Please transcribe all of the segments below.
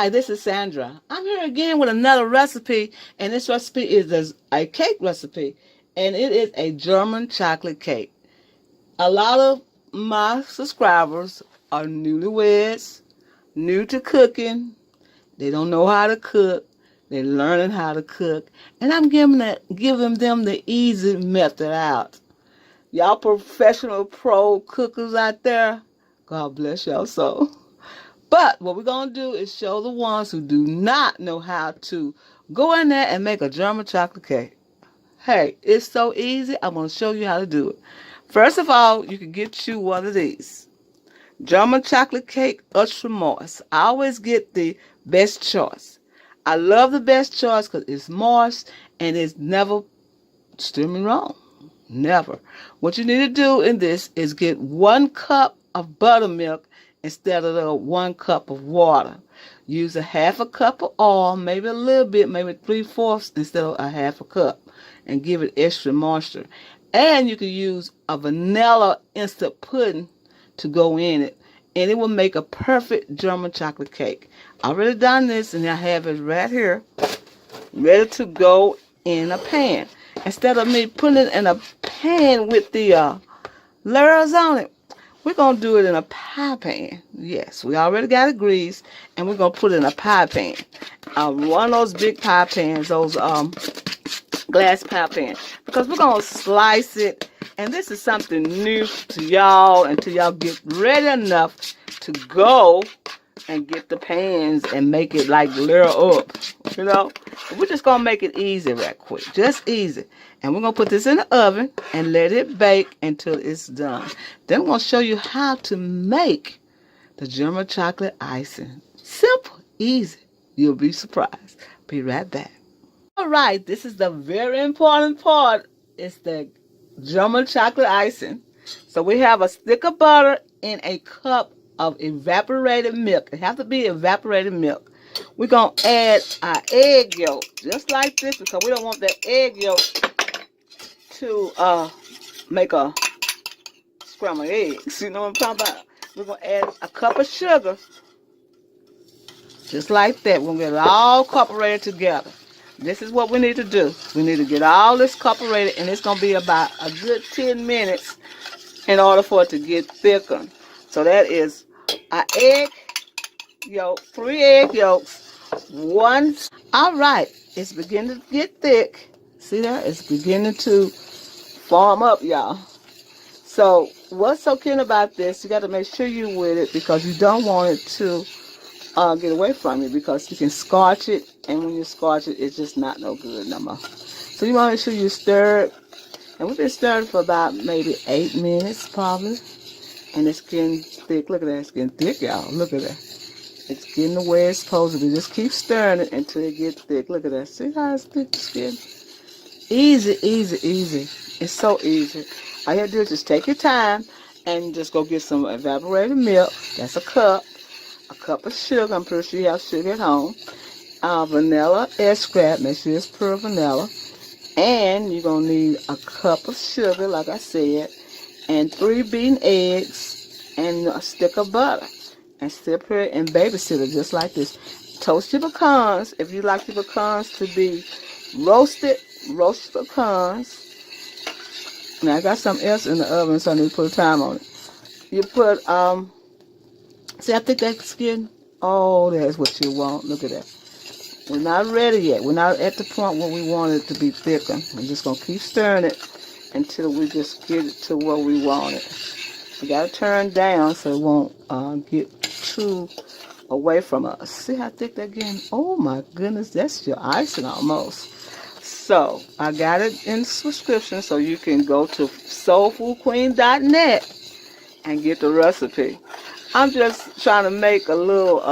Hi, this is Sandra. I'm here again with another recipe, and this recipe is a cake recipe, and it is a German chocolate cake. A lot of my subscribers are newlyweds, new to cooking. They don't know how to cook. They're learning how to cook, and I'm giving them the easy method out. Y'all professional pro cookers out there, God bless y'all soul. But what we're going to do is show the ones who do not know how to go in there and make a German chocolate cake. Hey, it's so easy. I'm going to show you how to do it. First of all, you can get you one of these. German chocolate cake ultra moist. I always get the best choice. I love the best choice because it's moist and it's never steer me wrong. Never. What you need to do in this is get 1 cup of buttermilk instead of the 1 cup of water. Use a half a cup of oil, maybe a little bit, maybe 3/4 instead of a half a cup, and give it extra moisture. And you can use a vanilla instant pudding to go in it, and it will make a perfect German chocolate cake. I already done this, and I have it right here, ready to go in a pan. Instead of me putting it in a pan with the layers on it, we're going to do it in a pie pan. Yes, we already got it greased, and we're going to put it in a pie pan. One of those big pie pans, those glass pie pans, because we're going to slice it, and this is something new to y'all until y'all get ready enough to go and get the pans and make it like layer up, you know. We're just going to make it easy right quick, just easy. And we're going to put this in the oven and let it bake until it's done. Then I'm going to show you how to make the German chocolate icing. Simple, easy. You'll be surprised. Be right back. All right, this is the very important part. It's the German chocolate icing. So we have a stick of butter in a cup of evaporated milk. It has to be evaporated milk. We're going to add our egg yolk, just like this, because we don't want that egg yolk to make a scrambled eggs. You know what I'm talking about? We're going to add a cup of sugar, just like that. We're going to get it all incorporated together. This is what we need to do. We need to get all this incorporated, and it's going to be about a good 10 minutes in order for it to get thicker. So that is an egg yolk, 3 egg yolks, 1. All right, it's beginning to get thick. See that? It's beginning to form up, y'all. So what's so keen about this, you got to make sure you with it, because you don't want it to get away from you, because you can scorch it, and when you scorch it, it's just not no good no more. So you want to make sure you stir it, and we've been stirring for about maybe 8 minutes probably, and it's getting thick. Look at that, it's getting thick, y'all. Look at that. It's getting the way it's supposed to be. Just keep stirring it until it gets thick. Look at that. See how it's thick it's getting? Easy, easy, easy. It's so easy. All you have to do is just take your time and just go get some evaporated milk. That's a cup of sugar. I'm pretty sure you have sugar at home. Vanilla extract. Make sure it's pure vanilla. And you're going to need a cup of sugar, like I said, and 3 beaten eggs and a stick of butter. And sip it and babysit it just like this. Toast your pecans. If you like your pecans to be roasted, roast pecans. Now I got something else in the oven, so I need to put a time on it. You put, see, I think that's skin. Oh, that's what you want. Look at that. We're not ready yet. We're not at the point where we want it to be thicker. We're just going to keep stirring it until we just get it to where we want it. You got to turn down so it won't get too away from us. See how thick that getting? Oh my goodness, that's your icing almost. So I got it in the subscription, so you can go to soulfoodqueen.net and get the recipe. I'm just trying to make a little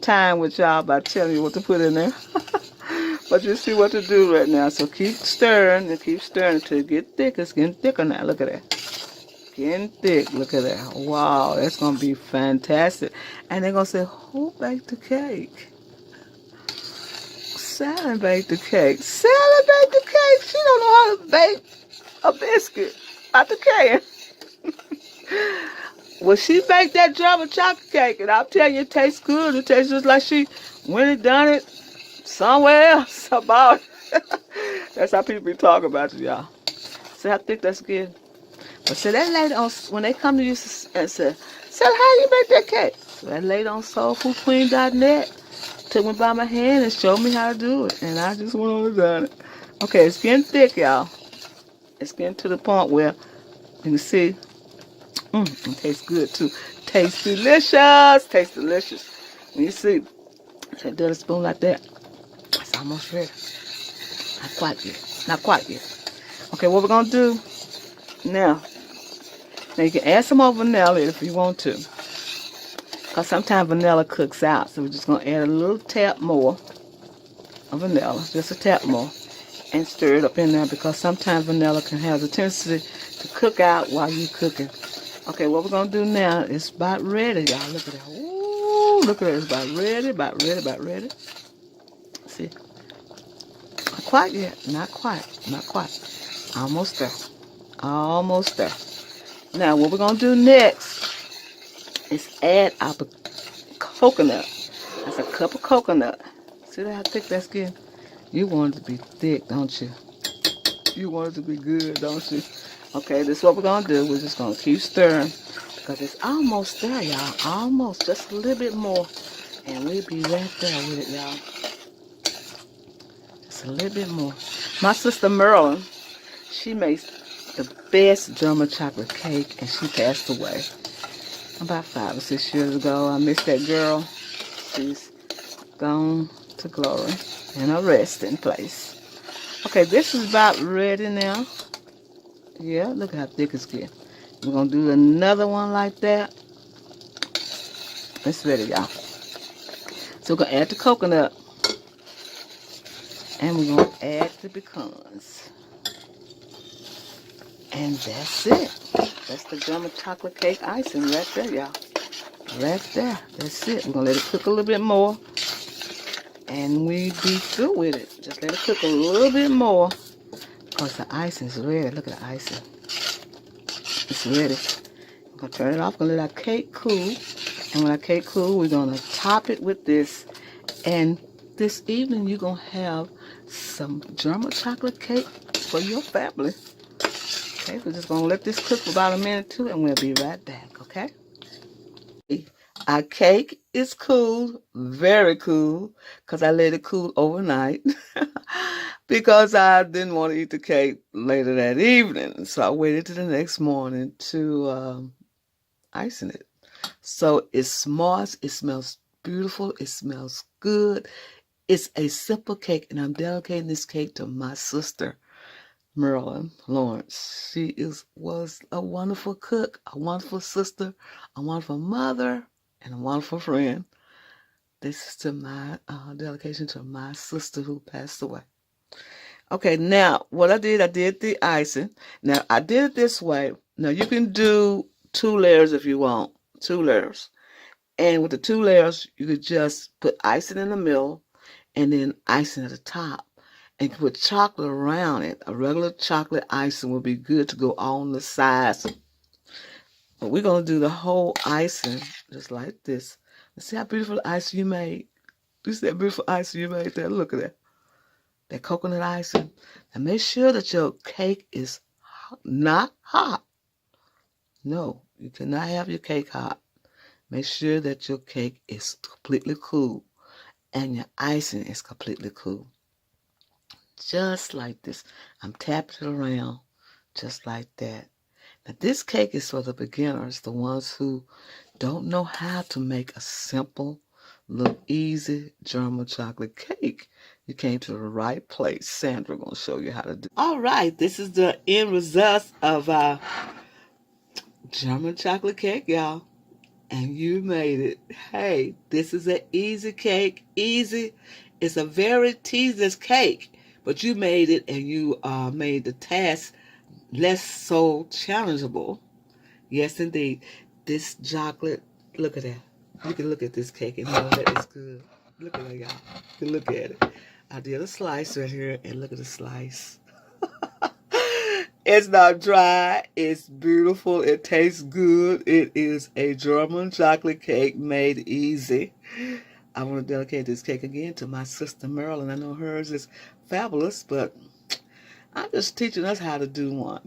time with y'all by telling you what to put in there. But you see what to do right now. So keep stirring and keep stirring until it gets thick. It's getting thicker now. Look at that. Getting thick. Look at that. Wow, that's going to be fantastic. And they're going to say, who baked the cake? Sally baked the cake. Sally baked the cake. She don't know how to bake a biscuit out the can. Well, she baked that German chocolate cake, and I'll tell you, it tastes good. It tastes just like she when he done it somewhere else about it. That's how people be talking about you, y'all. See how thick that's getting? But see, that lady on, when they come to you and say, how you make that cake? So that lady on soulfoodqueen.net took me by my hand and showed me how to do it. And I just went on and done it. Okay, it's getting thick, y'all. It's getting to the point where you can see, it tastes good too. Tastes delicious. Tastes delicious. When you see, take a spoon like that. It's almost ready. Not quite yet. Not quite yet. Okay, what we're going to do now, you can add some more vanilla if you want to. Because sometimes vanilla cooks out. So we're just going to add a little tap more of vanilla. Just a tap more. And stir it up in there because sometimes vanilla can have the tendency to cook out while you're cooking. Okay, what we're going to do now is about ready, y'all. Look at that. Ooh, look at it. It's about ready, about ready, about ready. See? Not quite yet. Not quite. Not quite. Almost there. Almost there. Now, what we're going to do next is add our coconut. That's a cup of coconut. See how thick that's getting? You want it to be thick, don't you? You want it to be good, don't you? Okay, this is what we're going to do. We're just going to keep stirring because it's almost there, y'all. Almost. Just a little bit more. And we'll be right there with it, y'all. Just a little bit more. My sister Merlin, she makes the best German chocolate cake, and she passed away about 5 or 6 years ago. I miss that girl. She's gone to glory in a resting place. Okay, this is about ready now. Yeah, look how thick it's getting. We're going to do another one like that. It's ready, y'all. So we're going to add the coconut. And we're going to add the pecans. And that's it. That's the German chocolate cake icing right there, y'all. Right there. That's it. We're going to let it cook a little bit more. And we be through with it. Just let it cook a little bit more. Because the icing's ready. Look at the icing. It's ready. I'm going to turn it off. I'm going to let our cake cool. And when our cake cool, we're going to top it with this. And this evening, you're going to have some German chocolate cake for your family. Okay, we're just going to let this cook for about a minute too, and we'll be right back, okay? Our cake is cool, very cool, because I let it cool overnight because I didn't want to eat the cake later that evening. So I waited till the next morning to icing it. So it's smart, it smells beautiful, it smells good. It's a simple cake, and I'm dedicating this cake to my sister, Merlin Lawrence. She was a wonderful cook, a wonderful sister, a wonderful mother, and a wonderful friend. This is to my dedication to my sister who passed away. Okay, now what I did the icing. Now I did it this way. Now you can do 2 layers if you want, 2 layers. And with the 2 layers, you could just put icing in the middle and then icing at the top. And you put chocolate around it. A regular chocolate icing would be good to go on the sides. But we're going to do the whole icing just like this. See how beautiful icing you made? You see that beautiful icing you made there? Look at that. That coconut icing. And make sure that your cake is not hot. No, you cannot have your cake hot. Make sure that your cake is completely cool and your icing is completely cool. Just like this. I'm tapping it around just like that. Now this cake is for the beginners, the ones who don't know how to make a simple, little easy German chocolate cake. You came to the right place. Sandra going to show you how to do it. All right, this is the end result of our German chocolate cake, y'all. And you made it. Hey, this is an easy cake. Easy. It's a very tedious cake. But you made it, and you made the task less so challengeable. Yes, indeed. This chocolate, look at that. You can look at this cake and know that it's good. Look at that, y'all. You can look at it. I did a slice right here, and look at the slice. It's not dry. It's beautiful. It tastes good. It is a German chocolate cake made easy. I want to dedicate this cake again to my sister Marilyn. I know hers is fabulous, but I'm just teaching us how to do one,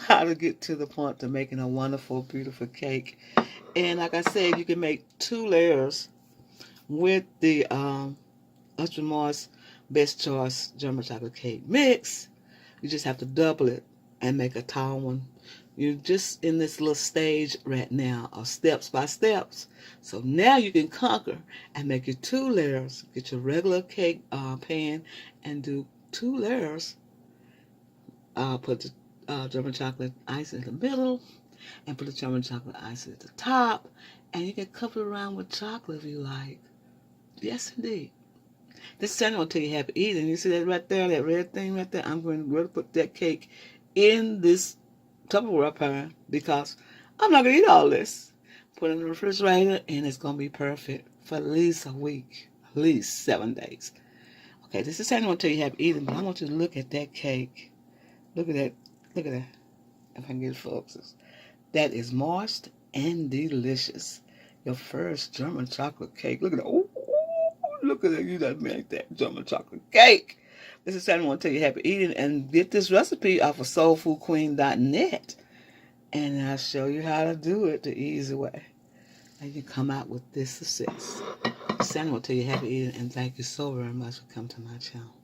how to get to the point to making a wonderful, beautiful cake. And like I said, you can make 2 layers with the Ultra Moist Best Choice German Chocolate Cake Mix. You just have to double it and make a tall one. You're just in this little stage right now of steps by steps. So now you can conquer and make your 2 layers. Get your regular cake pan and do 2 layers. Put the German chocolate ice in the middle and put the German chocolate ice at the top. And you can cover it around with chocolate if you like. Yes, indeed. This is Sunday until you happy eating. You see that right there, that red thing right there? I'm going to put that cake in this Tupperware pan because I'm not going to eat all this. Put it in the refrigerator and it's going to be perfect for at least a week, at least 7 days. Okay, this is Sunday until you happy eating, but I want you to look at that cake. Look at that. Look at that. If I can get it focused. That is moist and delicious. Your first German chocolate cake. Look at that. Ooh, look at that. You done made that German chocolate cake. This is Saturday. I want to tell you happy eating and get this recipe off of soulfoodqueen.net. And I'll show you how to do it the easy way. And you come out with this success. Saturday. I want to tell you happy eating and thank you so very much for coming to my channel.